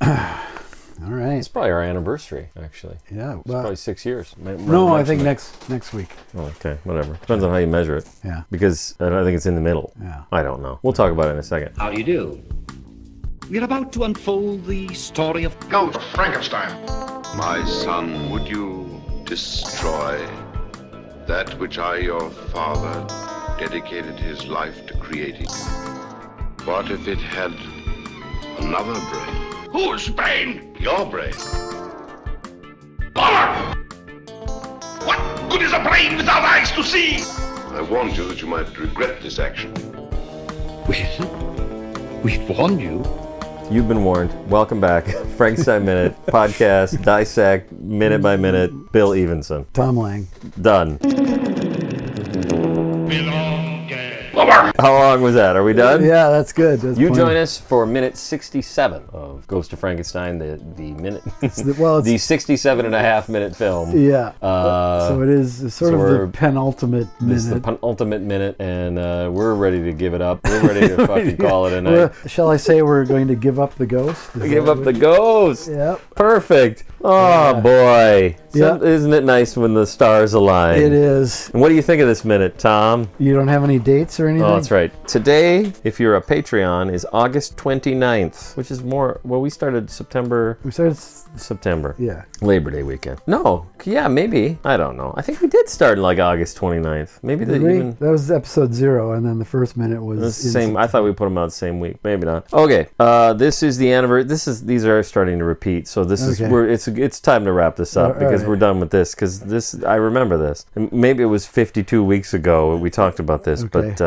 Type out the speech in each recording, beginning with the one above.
All right. It's probably our anniversary, actually. Yeah. It's probably 6 years. No, I think next week. Oh, okay, whatever. Depends on how you measure it. Yeah. Because I think it's in the middle. Yeah. I don't know. We'll talk about it in a second. How do you do? We're about to unfold the story of Ghost of Frankenstein. My son, would you destroy that which I, your father, dedicated his life to creating? What if it had another brain? Whose brain? Your brain. Power! What good is a brain without eyes to see? I warned you that you might regret this action. Well, we've warned you. You've been warned. Welcome back. Frankenstein Minute podcast, dissect, minute by minute. Bill Evenson. Thom Lang. Done. How long was that? Are we done? Yeah, that's good. That's You join us for minute 67 of Ghost of Frankenstein, the minute, the 67 and a half minute film. Yeah. So it is sort of the penultimate minute. This is the penultimate minute, and we're ready to give it up. We're ready to fucking call it a night. Shall I say we're going to give up the ghost? Give up the ghost. Yep. Perfect. Oh, boy. Yep. Isn't it nice when the stars align? It is. And what do you think of this minute, Tom? You don't have any dates or anything? Oh, that's right. Today, if you're a Patreon, is August 29th, which is more, well, we started September. We started September. Yeah. Labor Day weekend. No. Yeah, maybe. I don't know. I think we did start like August 29th. Maybe that was episode 0, and then the first minute was the same. I thought we put them out the same week. Maybe not. Okay. This is the anniversary. These are starting to repeat. So this is it's time to wrap this up because we're done with this. Because I remember this. And maybe it was 52 weeks ago we talked about this. But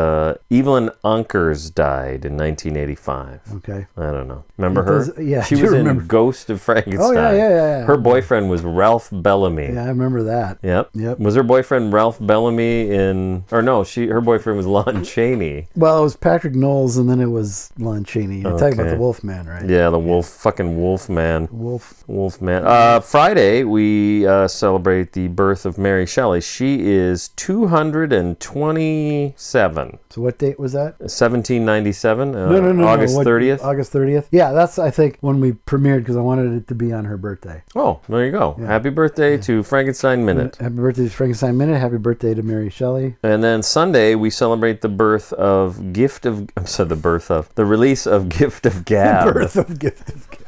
Evelyn Unkers died in 1985. Okay. I don't know. Remember her? Yeah. She was in Ghost of Frankenstein. Oh yeah. Her boyfriend was Ralph Bellamy. Yeah, I remember that. Yep. Was her boyfriend Ralph Bellamy in? Or no, her boyfriend was Lon Chaney. Well, it was Patrick Knowles, and then it was Lon Chaney. You're talking about the Wolfman, right? Yeah, the fucking Wolfman. Wolfman. Friday we celebrate the birth of Mary Shelley. She is 227. So what date was that? 1797. No. August 30th. August 30th. Yeah, that's I think when we premiered because I wanted it to be on her birthday. Oh, there you go. Yeah. Happy birthday to Frankenstein Minute. Happy birthday to Frankenstein Minute. Happy birthday to Mary Shelley. And then Sunday we celebrate the release of Gift of Gab. The birth of Gift of Gab.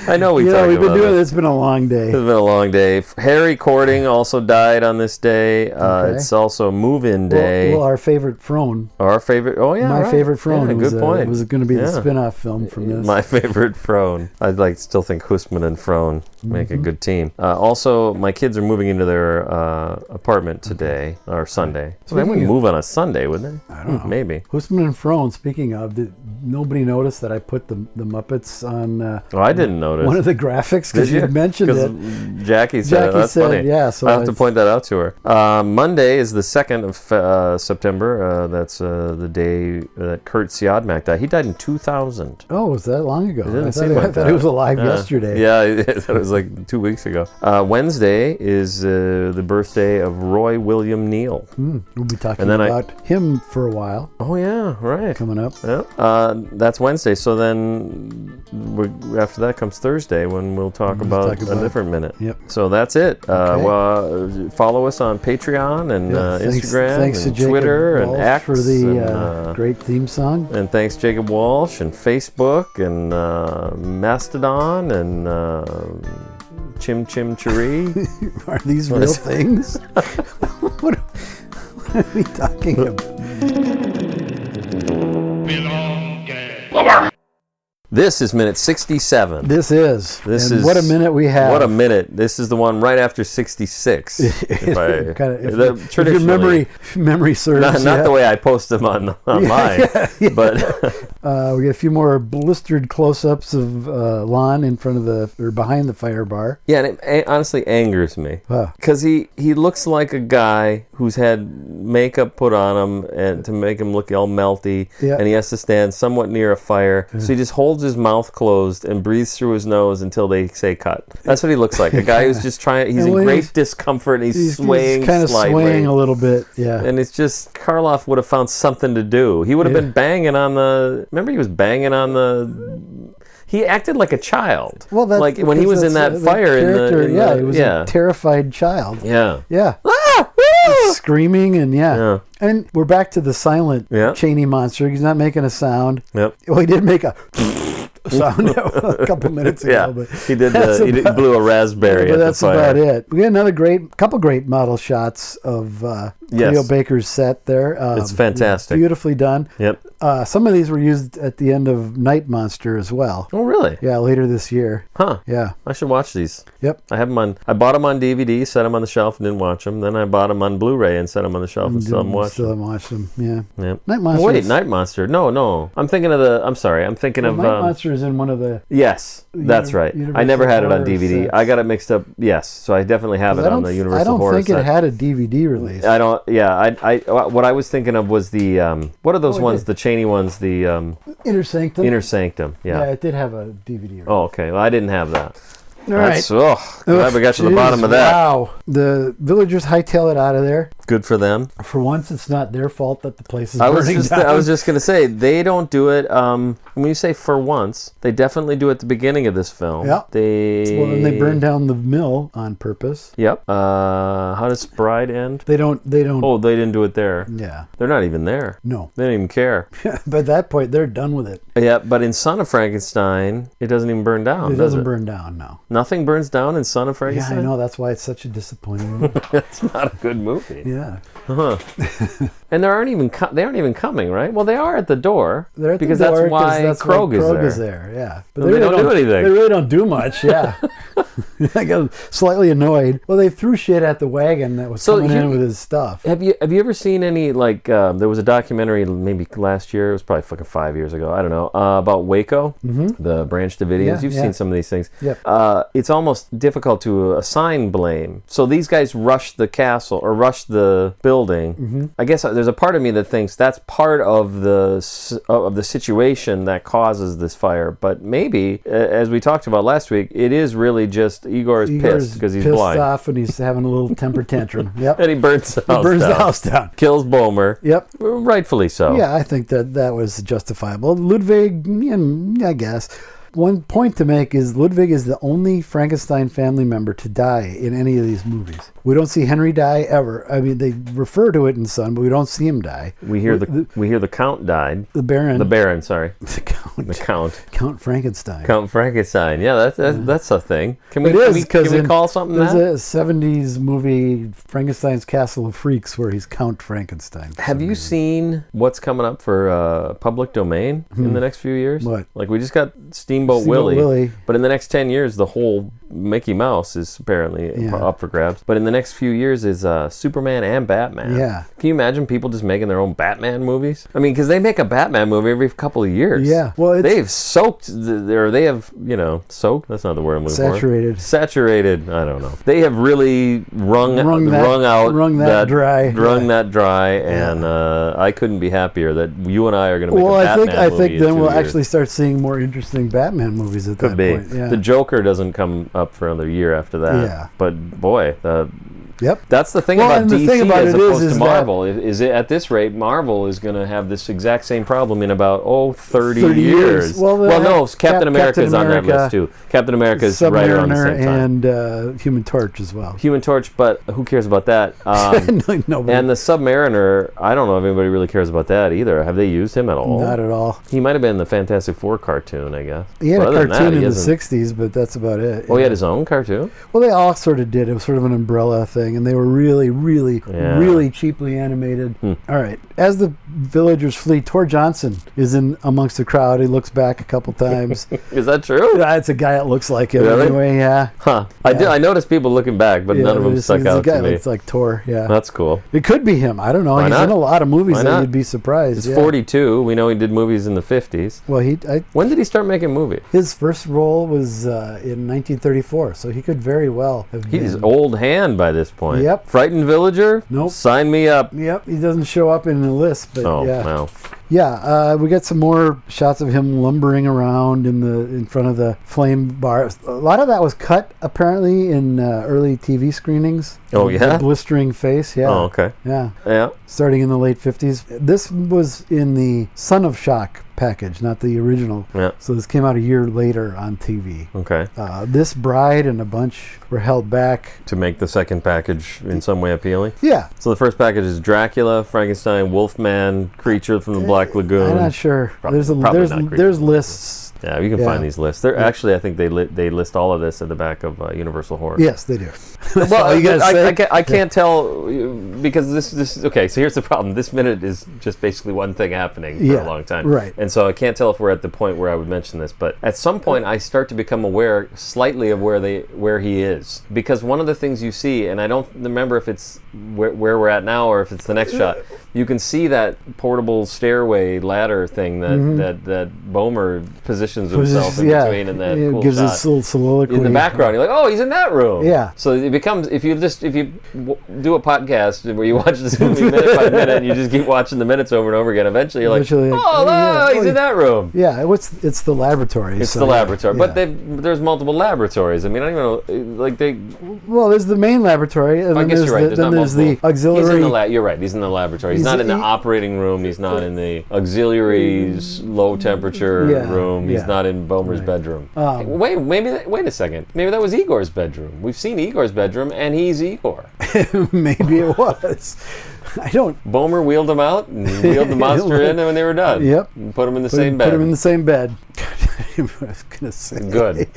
I know we've been doing it. It's been a long day. It's been a long day. Harry Cording also died on this day. It's also move-in day. Well, our favorite Frone. Our favorite. Oh yeah, my favorite Frone. Yeah, good point. Was going to be the spin-off film from this. My favorite Frone. I'd still think Husman and Frone make a good team. Also, my kids are moving into their apartment today or Sunday. So they wouldn't move on a Sunday, would they? I don't know. Maybe. Husman and Frone. Speaking of, did nobody notice that I put the Muppets on? I didn't notice one of the graphics because you mentioned it. Jackie said it. That's funny. Yeah, so I have to point that out to her. Monday is the 2nd of September. That's the day that Kurt Siodmak died. He died in 2000. Oh, was that long ago? I thought he was alive yesterday. Yeah, it was like 2 weeks ago. Wednesday is the birthday of Roy William Neal. We'll be talking about him for a while. Oh yeah, right. Coming up. Yeah. That's Wednesday. So then after that comes Thursday when we'll talk about a different minute. Yep. So that's it. Follow us on Patreon and Instagram and Twitter and X for the great theme song. And thanks Jacob Walsh and Facebook and Mastodon and Chim Chim Chiree. Are these real things? What are we talking about? This is minute 67. This is what a minute we have. What a minute. This is the one right after 66. If your memory serves. Not the way I post them on mine. But we get a few more blistered close-ups of Lon in front of behind the fire bar. Yeah, and it honestly angers me. Because he looks like a guy who's had makeup put on him and to make him look all melty. Yeah. And he has to stand somewhat near a fire. Yeah. So he just holds his mouth closed and breathes through his nose until they say cut. That's what he looks like. A guy who's just he's in great discomfort and he's swaying he's kind of slightly. Swaying a little bit, yeah. And it's just, Karloff would have found something to do. He would have been banging on the, remember he was banging on the, he acted like a child. Well, that's like when he was in that fire he was a terrified child. Yeah. Yeah. Ah! Woo! Screaming and and we're back to the silent Cheney monster. He's not making a sound. Yep. Well, he did make a sound a couple minutes ago. But he did. He blew a raspberry at the fire. That's about it. We had another couple great model shots of Cleo Baker's set there. It's fantastic. Beautifully done. Yep. Some of these were used at the end of Night Monster as well. Oh, really? Yeah, later this year. Huh. Yeah. I should watch these. Yep. I bought them on DVD, set them on the shelf, and didn't watch them. Then I bought them on Blu-ray and set them on the shelf and still haven't watched them. Still haven't watched them. Yeah. Yep. Night Monster. Wait, Night Monster. No. I'm thinking of I'm thinking of. Night Monster is in one of the. Yes, that's right. I never had it on DVD. Sets. I got it mixed up. Yes, so I definitely have it on the Universal Horror I don't think it had a DVD release. I don't. Yeah, what I was thinking of was the what are those ones? The Cheney ones. The Inner Sanctum. Inner Sanctum. Yeah. Yeah, it did have a DVD release. Oh, okay. Well, I didn't have that. All right. Glad we got to the bottom of that. Wow. The villagers hightail it out of there. Good for them. For once, it's not their fault that the place is burning down. I was just going to say, they don't do it, when you say for once, they definitely do it at the beginning of this film. Yeah. Then they burn down the mill on purpose. Yep. How does Bride end? They don't. Oh, they didn't do it there. Yeah. They're not even there. No. They don't even care. But at that point, they're done with it. Yeah, but in Son of Frankenstein, it doesn't even burn down, It doesn't burn down, no. Nothing burns down in Son of Frankenstein? Yeah, I know. That's why it's such a disappointing movie. It's not a good movie. Yeah. Uh-huh. And they aren't even coming, right? Well, they are at the door. They're at because the door that's why Krog is there. Yeah. But they don't do anything. They really don't do much, yeah. I got slightly annoyed. Well, they threw shit at the wagon that was coming in with his stuff. Have you ever seen any, like, there was a documentary maybe last year, it was probably fucking 5 years ago, I don't know, about Waco, the Branch Davidians. Yeah, You've seen some of these things. Yep. It's almost difficult to assign blame. So these guys rushed the castle, or rushed the building. I guess there's a part of me that thinks that's part of the situation that causes this fire. But maybe, as we talked about last week, it is really just Igor's pissed because he's blind. Off and he's having a little temper tantrum. Yep. And he burns the house down. Kills Bomer. Yep. Rightfully so. Yeah, I think that was justifiable. Ludwig, I guess. One point to make is Ludwig is the only Frankenstein family member to die in any of these movies. We don't see Henry die ever. I mean, they refer to it in Son, but we don't see him die. We hear the Count died. The Baron. The Baron, sorry. The Count. The Count. Count Frankenstein. Count Frankenstein. Yeah, that's a thing. Can we call something that? There's a 70s movie, Frankenstein's Castle of Freaks, where he's Count Frankenstein. Have you seen what's coming up for public domain in the next few years? What? Like, we just got Steamboat Willie, but in the next 10 years, the whole Mickey Mouse is apparently up for grabs. But in the next few years is Superman and Batman. Yeah. Can you imagine people just making their own Batman movies? I mean, because they make a Batman movie every couple of years. Yeah. Well, they've soaked, or they have, soaked? That's not the word I'm looking for. Saturated. I don't know. They have really wrung that dry, and I couldn't be happier that you and I are going to make a Batman movie. I think then we'll actually start seeing more interesting Batman movies at that point. Yeah. The Joker doesn't come up for another year after that. Yeah. But boy, Yep. That's the thing about DC as opposed to Marvel. Is at this rate, Marvel is going to have this exact same problem in about 30 years. Well, no, Captain America is on that list too. Captain America is right around the same time. And Human Torch as well. Human Torch, but who cares about that? Nobody. And the Submariner, I don't know if anybody really cares about that either. Have they used him at all? Not at all. He might have been in the Fantastic Four cartoon, I guess. He had a cartoon in the 60s, but that's about it. Oh, he had his own cartoon? Well, they all sort of did. It was sort of an umbrella thing, and they were really cheaply animated. All right. As the villagers flee, Tor Johnson is in amongst the crowd. He looks back a couple times. Is that true? Yeah, it's a guy that looks like him. Really? Anyway, yeah. Huh. Yeah. I noticed people looking back, but none of them stuck out to me. It's like Tor, yeah. That's cool. It could be him. I don't know. Why He's not? in a lot of movies that you'd be surprised. He's 42. We know he did movies in the 50s. Well, when did he start making movies? His first role was in 1934, so he could very well have been. He's old hand by this point. Yep. Frightened Villager? Nope. Sign me up. Yep. He doesn't show up in the list, but yeah. Well. Yeah, we get some more shots of him lumbering around in front of the flame bar. A lot of that was cut apparently in early TV screenings. Oh yeah, the blistering face. Yeah. Oh okay. Yeah. Yeah. Starting in the late 50s. This was in the Son of Shock package, not the original. Yeah. So this came out a year later on TV. Okay. This bride and a bunch were held back. To make the second package in some way appealing? Yeah. So the first package is Dracula, Frankenstein, Wolfman, Creature from the Black Lagoon. I'm not sure. Probably There's lists. Yeah, you can find these lists. They're actually, I think they list all of this at the back of Universal Horror. Yes, they do. Well, I I can't tell because this. Okay, so here's the problem. This minute is just basically one thing happening for a long time, right? And so I can't tell if we're at the point where I would mention this, but at some point I start to become aware slightly of where he is, because one of the things you see, and I don't remember if it's where we're at now or if it's the next shot. You can see that portable stairway ladder thing that Bomer positions himself in between in that cool gives shot. This little soliloquy In the background, you're like, oh, he's in that room. Yeah. So it becomes, if you do a podcast where you watch this movie minute by minute and you just keep watching the minutes over and over again, eventually you're like, he's in that room. Yeah, it's the laboratory. It's the laboratory. But there's multiple laboratories. I mean, I don't even know, Well, there's the main laboratory, and I guess you're right. then there's the auxiliary. You're right, he's in the laboratory. He's not in the operating room. He's not in the auxiliaries low temperature room. He's not in Bomer's bedroom. Wait a second. Maybe that was Igor's bedroom. We've seen Igor's bedroom, and he's Igor. Maybe it was. I don't. Bomer wheeled him out and wheeled the monster in when they were done. Yep. And put him in the same bed. Put him in the same bed. I was gonna say. Good.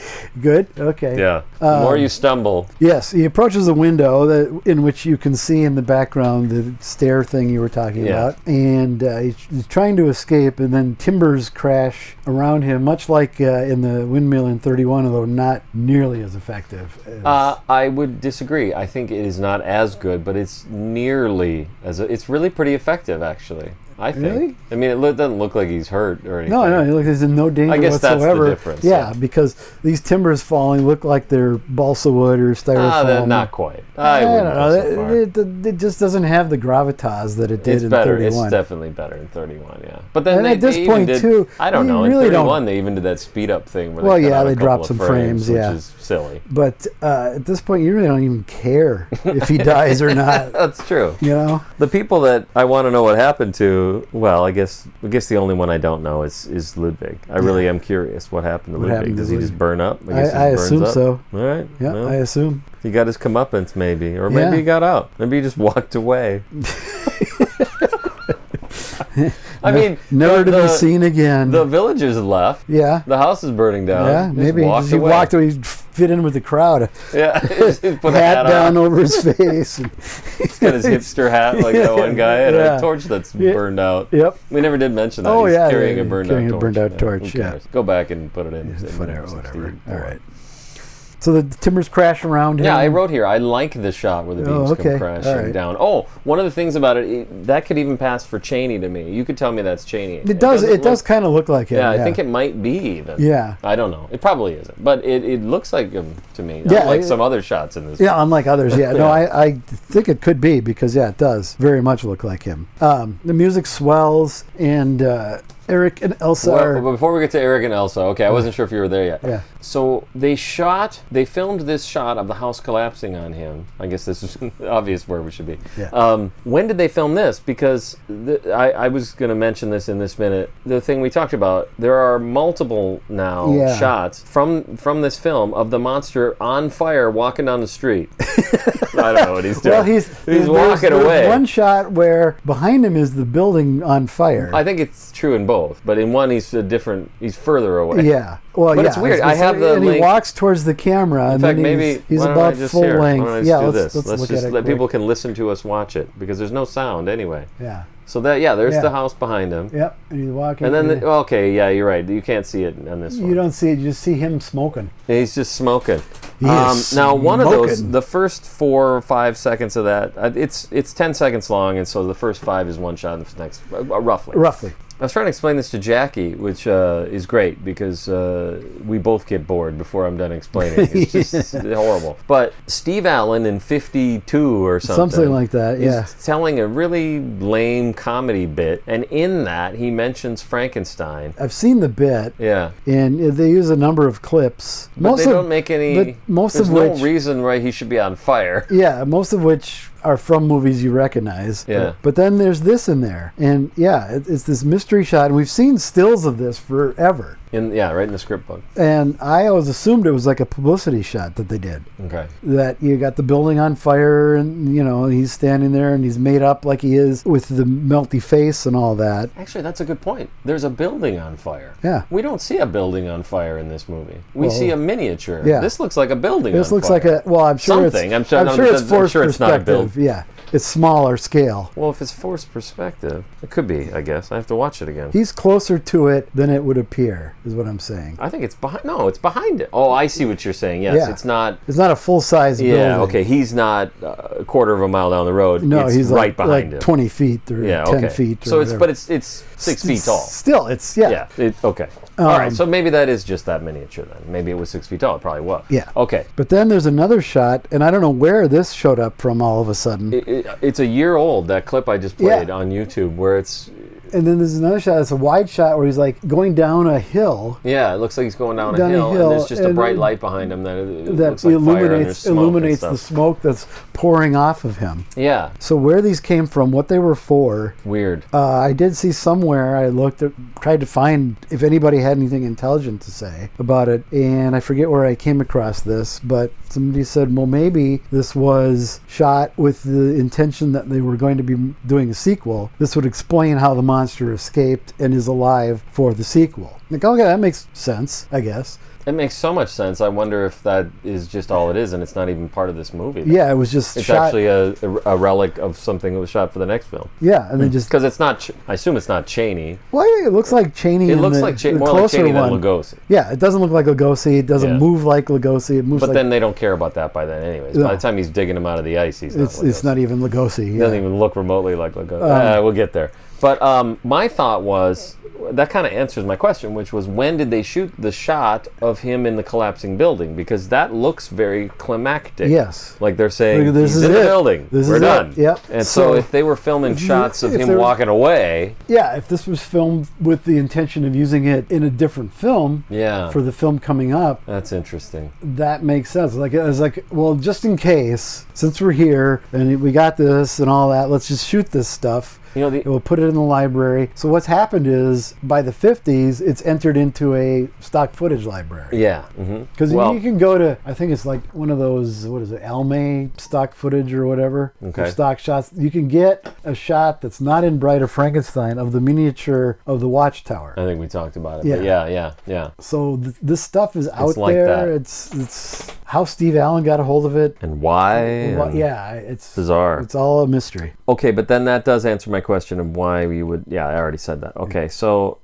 Good. Okay. Yeah. The more you stumble. Yes, he approaches a window in which you can see in the background the stair thing you were talking about, and he's trying to escape, and then timbers crash around him, much like in the windmill in 31, although not nearly as effective. I would disagree. I think it is not as good, but it's nearly it's really pretty effective, actually. I think. Really? I mean, it doesn't look like he's hurt or anything. No, he's in no danger whatsoever. I guess that's the difference. Yeah, because these timbers falling look like they're balsa wood or styrofoam. Not quite. I don't know. It just doesn't have the gravitas that it did in 31. It's definitely better in 31, yeah. But then at this point, too, I don't know. Really in 31, they even did that speed up thing where they dropped some frames, which is silly. But at this point, you really don't even care if he dies or not. That's true. You know, the people that I want to know what happened to. Well, I guess the only one I don't know is Ludwig. I really am curious what happened to Ludwig. Does he just burn up? I assume so. All right. Yeah, well, I assume. He got his comeuppance maybe. Or maybe he got out. Maybe he just walked away. I mean, never to be seen again. The villagers left. Yeah. The house is burning down. Yeah, maybe he walked away. He fit in with the crowd. Yeah, he put a hat down over his face. He's got his hipster hat like that one guy and a torch that's burned out. Yep. We never did mention that. Oh, He's yeah. Carrying a burned out torch. Yeah. Go back and put it in. Whatever. All right. So the timbers crash around him. Yeah, I wrote here, I like the shot where the beams come crashing down. Oh, one of the things about it, that could even pass for Chaney to me. You could tell me that's Chaney. It does kind of look like him. Yeah, I think it might be even. Yeah. I don't know. It probably isn't. But it looks like him to me. Yeah, unlike some other shots in this. Yeah, unlike others. Yeah. No, I think it could be because, it does very much look like him. The music swells and... Eric and Elsa But before we get to Eric and Elsa, okay, I wasn't sure if you were there yet. Yeah. So they filmed this shot of the house collapsing on him. I guess this is obvious where we should be. Yeah. When did they film this? Because I was going to mention this in this minute. The thing we talked about, there are multiple now shots from this film of the monster on fire walking down the street. I don't know what he's doing. Well, he's walking away. There's one shot where behind him is the building on fire. I think it's true in both, but in one he's further away. Yeah. Well, but it's weird. I have the link. He walks towards the camera, in fact, maybe he's about full length. Yeah, let's just let people can listen to us watch it because there's no sound anyway. Yeah. So there's the house behind him. Yep, and he's walking. And then, you're right. You can't see it on this one. You don't see it. You just see him smoking. He's just smoking. Now, one of those, the first 4 or 5 seconds of that, it's 10 seconds long, and so the first 5 is one shot, and the next, roughly. Roughly. I was trying to explain this to Jackie, which is great because we both get bored before I'm done explaining. It's just horrible. But Steve Allen in 52 or something like that, is telling a really lame comedy bit, and in that he mentions Frankenstein. I've seen the bit. Yeah. And they use a number of clips. But they don't make any... There's no reason why he should be on fire. Yeah, most of which are from movies you recognize. Yeah. But then there's this in there. And yeah, it's this mystery shot. And we've seen stills of this forever. Right in the script book. And I always assumed it was like a publicity shot that they did. Okay. That you got the building on fire and, he's standing there and he's made up like he is with the melty face and all that. Actually, that's a good point. There's a building on fire. Yeah. We don't see a building on fire in this movie. We see a miniature. Yeah. This looks like a building on fire. This looks like I'm sure something. I'm sure it's forced it's not a build. perspective. Yeah. It's smaller scale. Well, if it's forced perspective, it could be, I guess. I have to watch it again. He's closer to it than it would appear, is what I'm saying. I think it's behind. No, it's behind it. Oh, I see what you're saying. Yes, Yeah. it's not. It's not a full-size building. Yeah, okay. He's not a quarter of a mile down the road. No, it's he's right like behind it. 20 feet or 10 feet. Or so whatever. it's 6 feet tall. Still, it's yeah. Yeah. Okay. All right. So maybe that is just that miniature then. Maybe it was 6 feet tall. It probably was. Yeah. Okay. But then there's another shot, and I don't know where this showed up from all of a sudden. It's a year old. That clip I just played on YouTube, where it's. And then there's another shot. It's a wide shot where he's like going down a hill. Yeah, it looks like he's going down a hill, and there's just a bright light behind him that looks like fire, and there's smoke illuminates and the stuff. smoke that's pouring off of him. Yeah. So where these came from, what they were for. Weird. I did see somewhere, I tried to find if anybody had anything intelligent to say about it, and I forget where I came across this, but somebody said, well, maybe this was shot with the intention that they were going to be doing a sequel. This would explain how the monster escaped and is alive for the sequel. Like, okay, that makes sense, I guess. It makes so much sense. I wonder if that is just all it is, and it's not even part of this movie. Yeah, it was just It's shot. actually a relic of something that was shot for the next film. Yeah, and then just Because it's not, I assume it's not Chaney. well, it looks like Chaney. It in looks the, like the more like closer Chaney one. than Lugosi. Yeah, it doesn't look like Lugosi. It doesn't Yeah. move like Lugosi. It moves But like then they don't care about that by then anyways. No. By the time he's digging him out of the ice, he's not it's not even Lugosi. He Yeah. doesn't even look remotely like Lugosi. We'll get there. But my thought was, that kind of answers my question, which was, when did they shoot the shot of him in the collapsing building? Because that looks very climactic. Yes. Like they're saying, Like, this he's is in the it. building. This We're is done. it. Yep. And so So if they were filming shots of if him they're- walking away, Yeah, if this was filmed with the intention of using it in a different film yeah, for the film coming up, that's interesting. that makes sense. Like, I was like, well, just in case, since we're here and we got this and all that, let's just shoot this stuff. You know, We'll put it in the library. So what's happened is, by the 50s, it's entered into a stock footage library. yeah. Because Well, you can go to, I think it's like one of those, what is it, Almay stock footage or whatever. Okay. Or stock shots. You can get a shot that's not in Bride of Frankenstein of the miniature of the watchtower. I think we talked about it. Yeah. But yeah. So this stuff is out like there. that. It's how Steve Allen got a hold of it. And why? Well, and yeah, it's bizarre. It's all a mystery. Okay, but then that does answer my question of why we would. Yeah, I already said that. Okay, so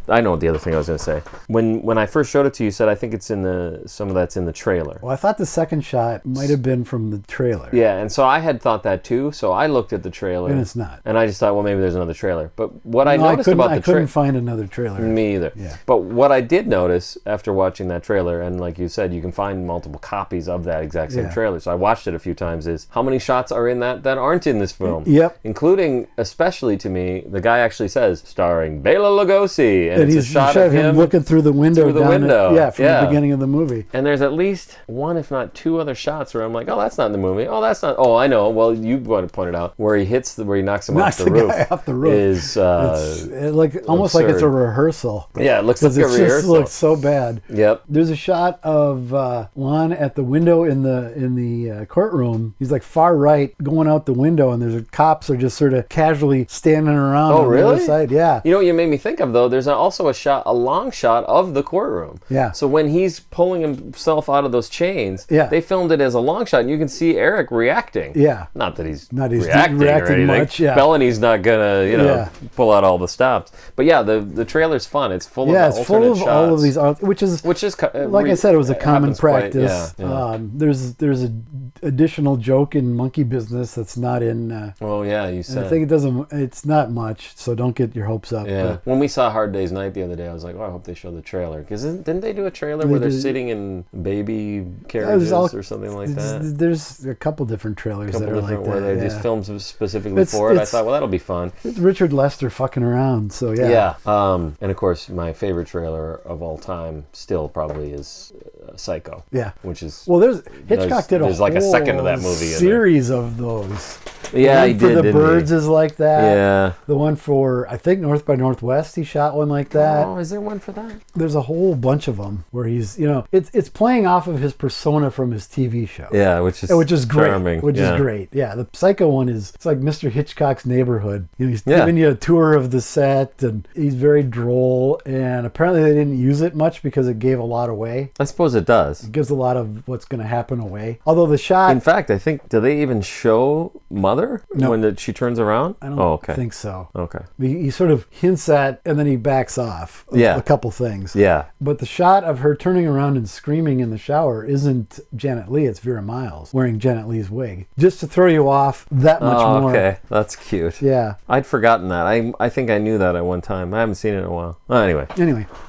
I know the other thing I was going to say. When I first showed it to you, you said I think it's in some of that's in the trailer. Well, I thought the second shot might have been from the trailer. Yeah, and so I had thought that too. So I looked at the trailer, And it's not. And I just thought, well, maybe there's another trailer. But what I No, noticed about I the couldn't trailer. find another trailer. Me either. Yeah. But what I did notice after watching that trailer, and like you said, you can find multiple copies of that exact same Yeah. trailer. So I watched it a few times. Is how many shots are in that aren't in this film? Yep. Including, especially to me, the guy actually says, starring Bela Lugosi, and And it's a he's shot of him looking through the window. through the down window. from the beginning of the movie. And there's at least one, if not two other shots where I'm like, oh, that's not in the movie. Oh, that's not. Oh, I know. Well, you pointed out where he knocks him Knocks off the the roof. guy off the roof. Is It's like almost like it's a rehearsal. yeah, it looks like Because a it just rehearsal. looks so bad. Yep. There's a shot of Juan at the window in the courtroom. He's like far right, going out the window, and there's cops are just sort of casually standing around Oh, on really? the other side. Yeah. You know what you made me think of, though? There's also a long shot of the courtroom. Yeah. So when he's pulling himself out of those chains, Yeah. they filmed it as a long shot, and you can see Eric reacting. Yeah. Not that he's Not he's reacting or reacting anything. much, yeah. Bellamy's not gonna, Yeah. pull out all the stops. But yeah, the trailer's fun. It's full Yeah, of it's full alternate of all of shots, these, which is like I said, it was a common happens quite- practice. yeah. There's an additional joke in Monkey Business that's not in. Well, yeah, you And said. I think it's not much, so don't get your hopes up. Yeah. But When we saw Hard Day's Night the other day, I was like, oh, I hope they show the trailer. Because didn't they do a trailer where they're did. sitting in baby carriages or something like that? There's a couple different trailers that are like that. where they just filmed specifically It's- for it. I it's- thought, well, that'll be fun. It's Richard Lester fucking around, so yeah. Yeah. And of course, my favorite trailer of all time still probably is Psycho. Yeah. Which is Well, Hitchcock did there's a like a whole second of that movie in there. series of those. Yeah, the he one for did, the didn't birds he? is like that. Yeah. The one for, I think, North by Northwest, he shot one like that. Oh, is there one for that? There's a whole bunch of them where he's, it's playing off of his persona from his TV show. Yeah, which is great. charming. Which is great. Yeah, the Psycho one it's like Mr. Hitchcock's Neighborhood. He's giving you a tour of the set, and he's very droll. And apparently they didn't use it much because it gave a lot away. I suppose it does. It gives a lot of what's going to happen away. Although the shot, In fact, I think, do they even show Mother when she turns around? I don't think so. Okay. He sort of hints at, and then he backs off a couple things. Yeah. But the shot of her turning around and screaming in the shower isn't Janet Leigh, it's Vera Miles wearing Janet Leigh's wig. Just to throw you off that much more. Okay. That's cute. Yeah. I'd forgotten that. I think I knew that at one time. I haven't seen it in a while. Anyway.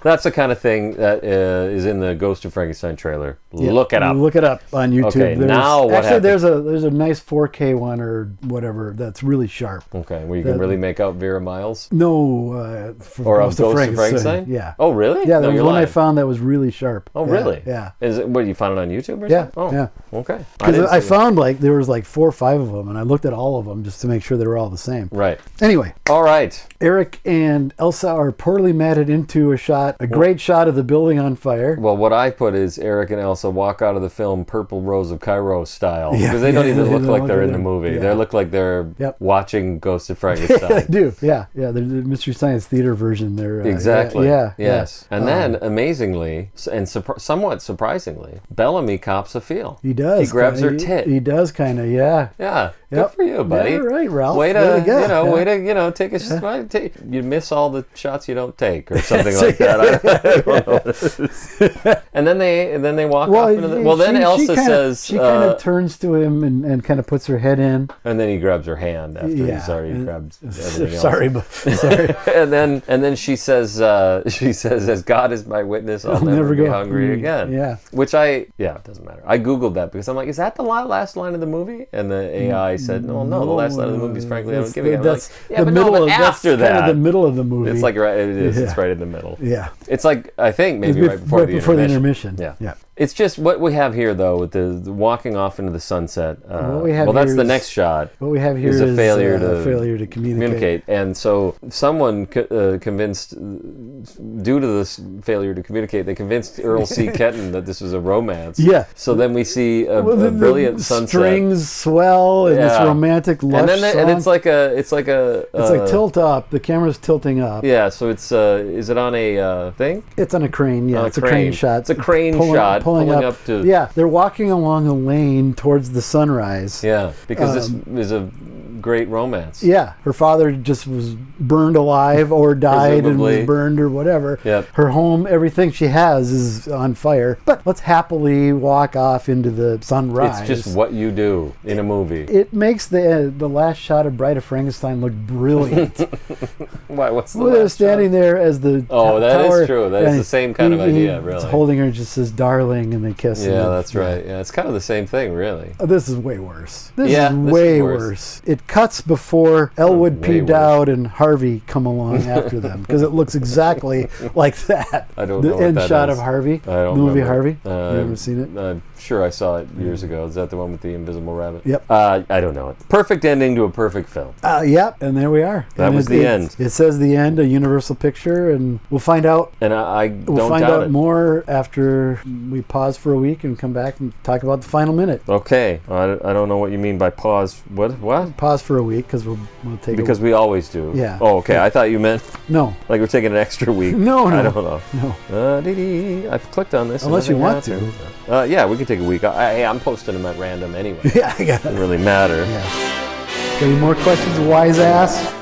That's the kind of thing that is in the Ghost of Frankenstein trailer. Yeah. Look it up. Look it up on YouTube. Okay, now what happened? There's a nice 4K one or whatever that's really sharp. Okay, where you can really make out Vera Miles? No. Or Ghost of Frankenstein? Yeah. Oh, really? Yeah, there No, was you're one I lying. found that was really sharp. Oh, really? Yeah. Is it, what, you found it on YouTube or Yeah, something? Oh, yeah. Okay. Because I found there was 4 or 5 of them, and I looked at all of them just to make sure they were all the same. Right. Anyway. All right. Eric and Elsa are poorly matted into a great shot of the building on fire. Well, what I put is Eric and Elsa walk out of the film Purple Rose of Cairo style. Because they don't even look like they're in the movie. Yeah. They look like they're watching Ghost of Frankenstein. They do, yeah. They're the Mystery Science Theater version. They're Exactly. Yeah. Yes. And then, amazingly, and somewhat surprisingly, Bellamy cops a feel. He does. He grabs her tit. He does, kind of, yeah. Yeah. Yep. Good for you, buddy. Yeah, right, Ralph. Way to, take a Yeah. you miss all the shots you don't take, or something like that. I don't know what it is. And then they walk off into the. Well, then Elsa says she kind of turns to him and kind of puts her head in. And then he grabs her hand after he's already grabbed everything else. Sorry. and then she says, as God is my witness, I'll never be hungry again. Yeah. Which it doesn't matter. I Googled that because I'm like, is that the last line of the movie? And the AI said, no, the last line of the movie is frankly, I don't give a damn. That's like, the middle of after that. Kind of the middle of the movie. It's like it is. Yeah. It's right in the middle. Yeah. It's like, I think maybe right before the intermission. Yeah. It's just what we have here, though, with the walking off into the sunset. That's the next shot. What we have here is a failure to communicate. And so someone convinced, due to this failure to communicate, they convinced Earl C. Ketton that this was a romance. Yeah. So then we see a brilliant sunset. Strings swell and this romantic lush song. And it's like tilt up. The camera's tilting up. Yeah. So it's is it on a thing? It's on a crane. Yeah. It's a crane shot. It's a crane shot. Pulling up to... Yeah, they're walking along a lane towards the sunrise. Yeah, because this is a great romance. Yeah, her father just was burned alive or died and was burned or whatever. Yep. Her home, everything she has is on fire. But let's happily walk off into the sunrise. It's just what you do in a movie. It makes the last shot of Bride of Frankenstein look brilliant. Why? What's the they're standing there as the that tower, is true. That is the same kind of idea, really. He's holding her, just says darling, and they kiss. Yeah, that's right. Yeah, it's kind of the same thing, really. This is way worse. This is way worse. It cuts before Elwood P. Dowd and Harvey come along after them, because it looks exactly like that. I don't know what the end that shot is. of Harvey. I don't the movie remember. Harvey. You ever seen it? I'm sure I saw it years ago. Is that the one with the invisible rabbit? Yep. I don't know it. Perfect ending to a perfect film. Yep. And there we are. That was the end. It says the end, a Universal picture, and we'll find out. And I don't We'll find doubt out it. more after we pause for a week and come back and talk about the final minute. Okay. I don't know what you mean by pause. What? Pause for a week because we'll take Because we always do. Yeah. Oh, okay. I thought you meant No. like we're taking an extra week. No. I don't know. No. I've clicked on this. Unless you want to. Yeah, we could take a week. Hey, I'm posting them at random anyway. Yeah, I got it. Doesn't really matter. Yeah. Got any more questions, wise ass?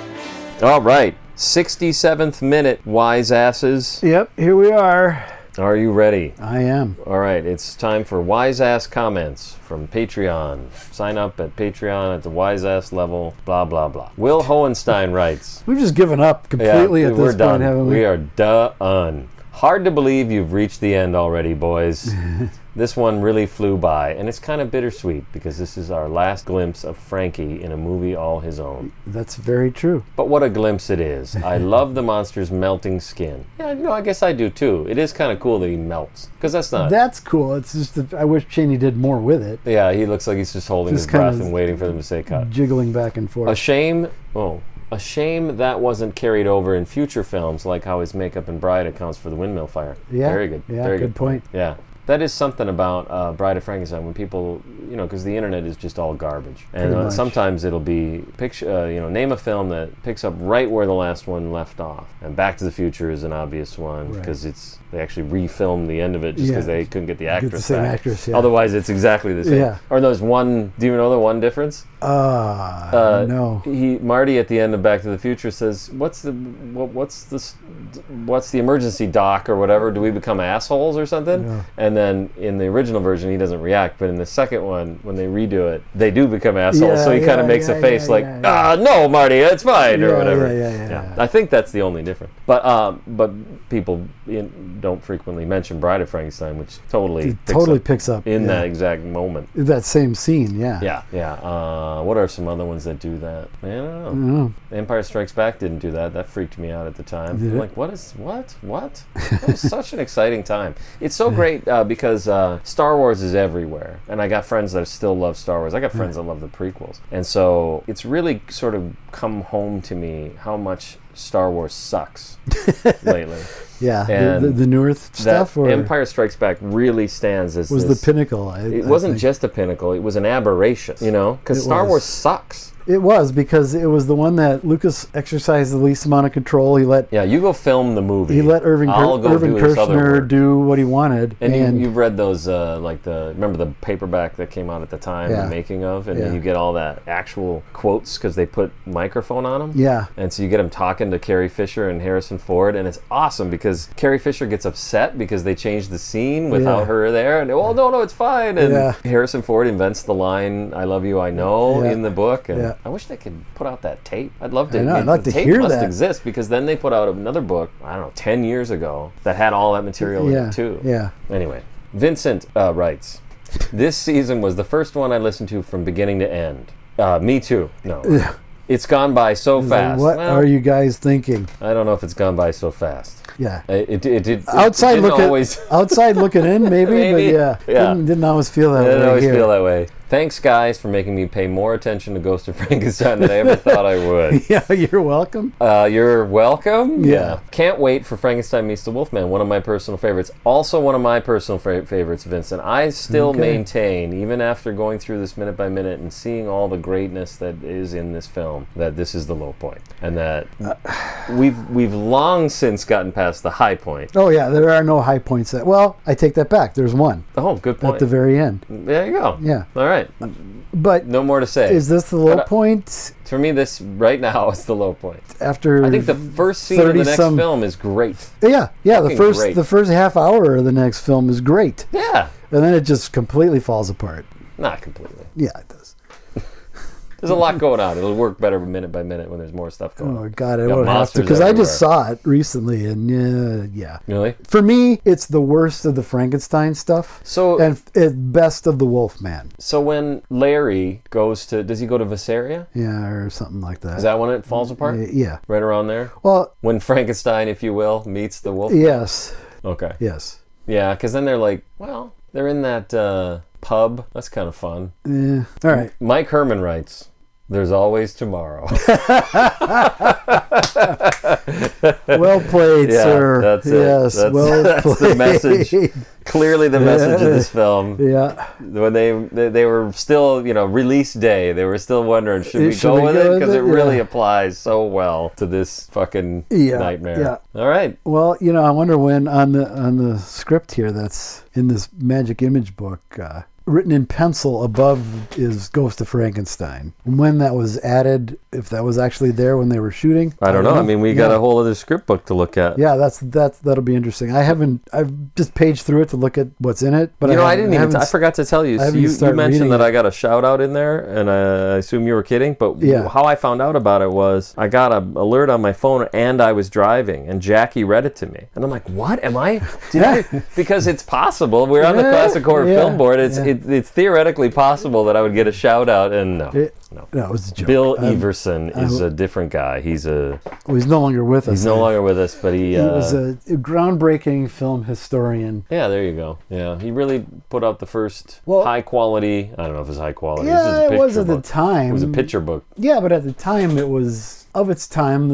All right. 67th minute, wise asses. Yep, here we are. Are you ready? I am. All right. It's time for wise ass comments from Patreon. Sign up at Patreon at the wise ass level. Blah, blah, blah. Will Hohenstein writes. We've just given up completely at we're this done. point, haven't we? We are done. Hard to believe you've reached the end already, boys. This one really flew by, and it's kind of bittersweet because this is our last glimpse of Frankie in a movie all his own. That's very true. But what a glimpse it is. I love the monster's melting skin. Yeah, I guess I do too. It is kind of cool that he melts, because that's not... That's cool. It's just I wish Chaney did more with it. Yeah, he looks like he's just holding his breath and waiting for them to say cut. Jiggling back and forth. A shame that wasn't carried over in future films, like how his makeup in Bride accounts for the windmill fire. Yeah. Very good. Yeah, Very good point. Yeah. That is something about Bride of Frankenstein, when people, because the internet is just all garbage. And sometimes it'll be, name a film that picks up right where the last one left off. And Back to the Future is an obvious one, because they actually refilmed the end of it just because they couldn't get the actress the same back. actress, yeah. Otherwise, it's exactly the same. Yeah. Or there's one, do you know the one difference? No. Marty at the end of Back to the Future says, what's the emergency doc or whatever? Do we become assholes or something? Yeah. And then in the original version, he doesn't react. But in the second one, when they redo it, they do become assholes. So he kind of makes a face no, Marty, it's fine, or whatever. Yeah. I think that's the only difference. But people don't frequently mention Bride of Frankenstein, which totally picks up in that exact moment. That same scene, yeah. Yeah. What are some other ones that do that? I don't know. Empire Strikes Back didn't do that. That freaked me out at the time. I'm like, what? That was such an exciting time. It's so great because Star Wars is everywhere. And I got friends that still love Star Wars. I got friends that love the prequels. And so it's really sort of come home to me how much Star Wars sucks lately. Yeah, and the newer stuff? Or Empire Strikes Back really stands as the pinnacle. It wasn't just a pinnacle, it was an aberration, because Star Wars sucks. It was, because it was the one that Lucas exercised the least amount of control. You go film the movie. He let Irving Kershner do what he wanted. And you've read those, remember the paperback that came out at the time, the making of, and then you get all that actual quotes because they put microphone on them. Yeah. And so you get him talking to Carrie Fisher and Harrison Ford, and it's awesome because Carrie Fisher gets upset because they changed the scene without her there, and no, it's fine. And Harrison Ford invents the line, "I love you, I know," in the book. And I wish they could put out that tape. I'd love to. I'd like to hear that. The tape must exist, because then they put out another book, 10 years ago, that had all that material in it too. Yeah. Anyway, Vincent writes, "This season was the first one I listened to from beginning to end." Me too. No. It's gone by so fast. What are you guys thinking? I don't know if it's gone by so fast. Yeah. It did. Outside looking in, maybe. But didn't always feel that way. Didn't always feel that way. Thanks, guys, for making me pay more attention to Ghost of Frankenstein than I ever thought I would. Yeah, you're welcome. You're welcome? Yeah. Can't wait for Frankenstein Meets the Wolfman, one of my personal favorites. Also one of my personal favorites, Vincent. I still maintain, even after going through this minute by minute and seeing all the greatness that is in this film, that this is the low point. And that we've long since gotten past the high point. Oh, yeah, there are no high points. I take that back. There's one. Oh, good point. At the very end. There you go. Yeah. All right. But no more to say. Is this the low point? For me, this right now is the low point. I think the first scene of the next film is great. Yeah. The first half hour of the next film is great. Yeah. And then it just completely falls apart. Not completely. Yeah, it does. There's a lot going on. It'll work better minute by minute when there's more stuff going on. Oh, God, I won't have to. Because I just saw it recently, and yeah. Really? For me, it's the worst of the Frankenstein stuff, and best of the Wolfman. So when Larry goes to... Does he go to Visseria? Yeah, or something like that. Is that when it falls apart? Yeah. Right around there? Well... When Frankenstein, if you will, meets the Wolfman? Yes. Okay. Yes. Yeah, because then they're like, they're in that... pub. That's kind of fun. Yeah. All right. Mike Herman writes, "There's always tomorrow." Well played, sir. That's it. Yes, that's the message. Clearly the message of this film. Yeah. When they were still, release day, they were still wondering, should we go with it? Because it really applies so well to this fucking nightmare. Yeah. All right. Well, I wonder when on the script here that's in this Magic Image book, written in pencil above is Ghost of Frankenstein. When that was added, if that was actually there when they were shooting, I don't know. I mean, we got a whole other script book to look at. Yeah, that'll be interesting. I've just paged through it to look at what's in it, but I forgot to tell you. So you mentioned that I got a shout out in there, and I assume you were kidding, but how I found out about it was I got an alert on my phone and I was driving, and Jackie read it to me, and I'm like, what am I? Because it's possible. We're on the Classic Horror Film Board. It's theoretically possible that I would get a shout out, and no, it was a joke. Bill Everson is a different guy. He's no longer with us. He's no longer with us, but he was a groundbreaking film historian. Yeah, there you go. Yeah, he really put out the first high quality. I don't know if it's high quality. Yeah, it was at the time. It was a picture book. Yeah, but at the time it was of its time,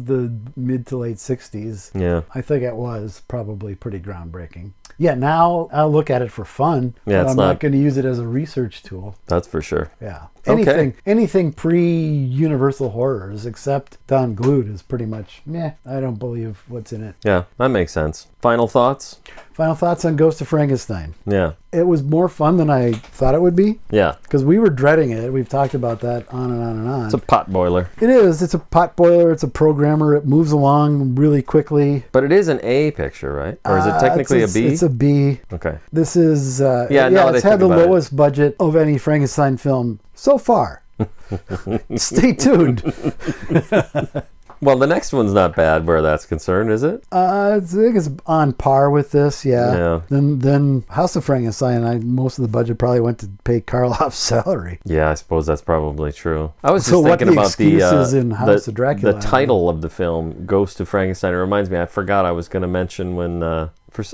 the mid to late 60s. Yeah, I think it was probably pretty groundbreaking. Yeah, now I'll look at it for fun. Yeah, but I'm not going to use it as a research tool. That's for sure. Yeah. Anything pre-Universal Horrors except Don Glued is pretty much, I don't believe what's in it. Yeah, that makes sense. Final thoughts? Final thoughts on Ghost of Frankenstein. Yeah. It was more fun than I thought it would be. Yeah. Because we were dreading it. We've talked about that on and on and on. It's a pot boiler. It is. It's a pot boiler. It's a programmer. It moves along really quickly. But it is an A picture, right? Or is it technically a B? It's a B. Okay. This is... it's had the lowest budget of any Frankenstein film so far. Stay tuned. Well, the next one's not bad where that's concerned, is it? I think it's on par with this, yeah. Then House of Frankenstein, most of the budget probably went to pay Karloff's salary. Yeah, I suppose that's probably true. I was just thinking about the title of the film, Ghost of Frankenstein. It reminds me, I forgot I was going to mention when...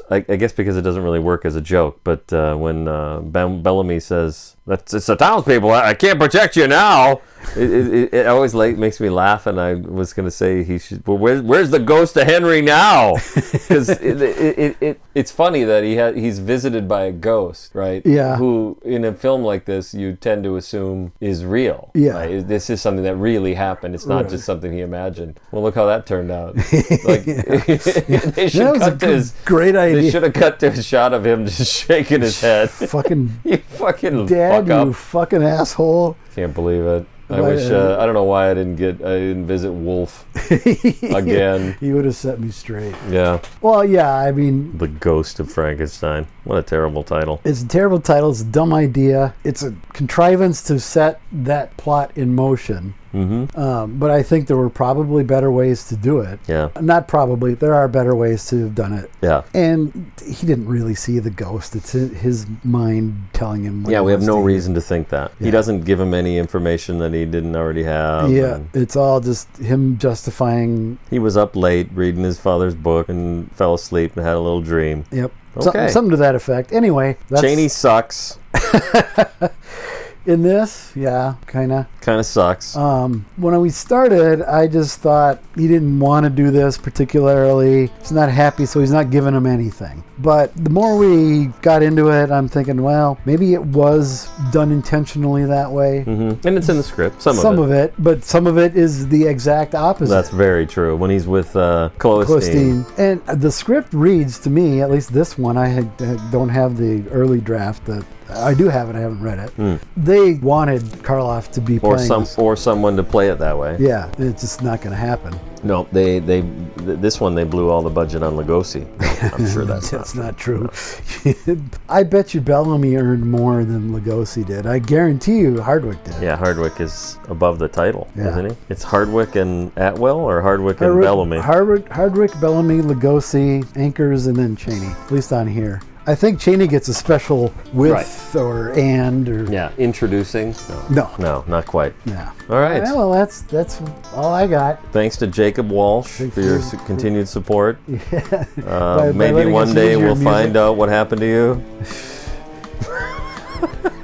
I guess because it doesn't really work as a joke, but when Bellamy says, it's the townspeople, I can't protect you now, it always makes me laugh, and I was going to say, where's the ghost of Henry now? Because it's funny that he's visited by a ghost, right? Yeah. Who, in a film like this, you tend to assume is real. Yeah. Right? This is something that really happened. It's not just something he imagined. Well, look how that turned out. They should cut to his... Great idea. They should have cut to a shot of him just shaking his head. Fucking you fucking Dad, fuck up. You fucking asshole. Can't believe it. I wish. I don't know why I didn't visit Wolf again. He would have set me straight. Yeah. Well, yeah. I mean, The Ghost of Frankenstein. What a terrible title. It's a terrible title. It's a dumb idea. It's a contrivance to set that plot in motion. Mm-hmm. But I think there were probably better ways to do it. Yeah. Not probably. There are better ways to have done it. Yeah. And he didn't really see the ghost. It's his mind telling him. We have no reason to think that. Yeah. He doesn't give him any information that he didn't already have. Yeah. It's all just him justifying. He was up late reading his father's book and fell asleep and had a little dream. Yep. Okay. Something to that effect. Anyway. Chaney sucks. In this, yeah, kind of sucks. When we started, I just thought he didn't want to do this particularly. He's not happy, so he's not giving him anything. But the more we got into it, I'm thinking, well, maybe it was done intentionally that way. Mm-hmm. And it's in the script, some of it. But some of it is the exact opposite. That's very true. When he's with Cloestine. And the script reads to me, at least this one, I don't have the early draft that I do have it. I haven't read it. They wanted Karloff to be playing or someone to play it that way. Yeah, it's just not going to happen. No, this one they blew all the budget on Lugosi. I'm sure that's not true. I bet you Bellamy earned more than Lugosi did. I guarantee you Hardwick did. Yeah, Hardwick is above the title, isn't he? It's Hardwick and Atwell, or Hardwick and Bellamy? Hardwick, Bellamy, Lugosi, Ankers, and then Chaney. At least on here. I think Chaney gets a special or introducing. No, not quite. Yeah. All right. Well, that's all I got. Thanks to Jacob Walsh for your continued support. Yeah. Maybe one day we'll find out what happened to you.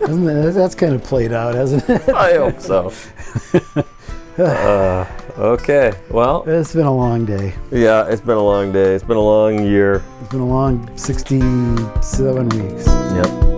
That's kind of played out, hasn't it? I hope so. Okay, well. It's been a long day. Yeah, it's been a long day. It's been a long year. It's been a long 67 weeks. Yep.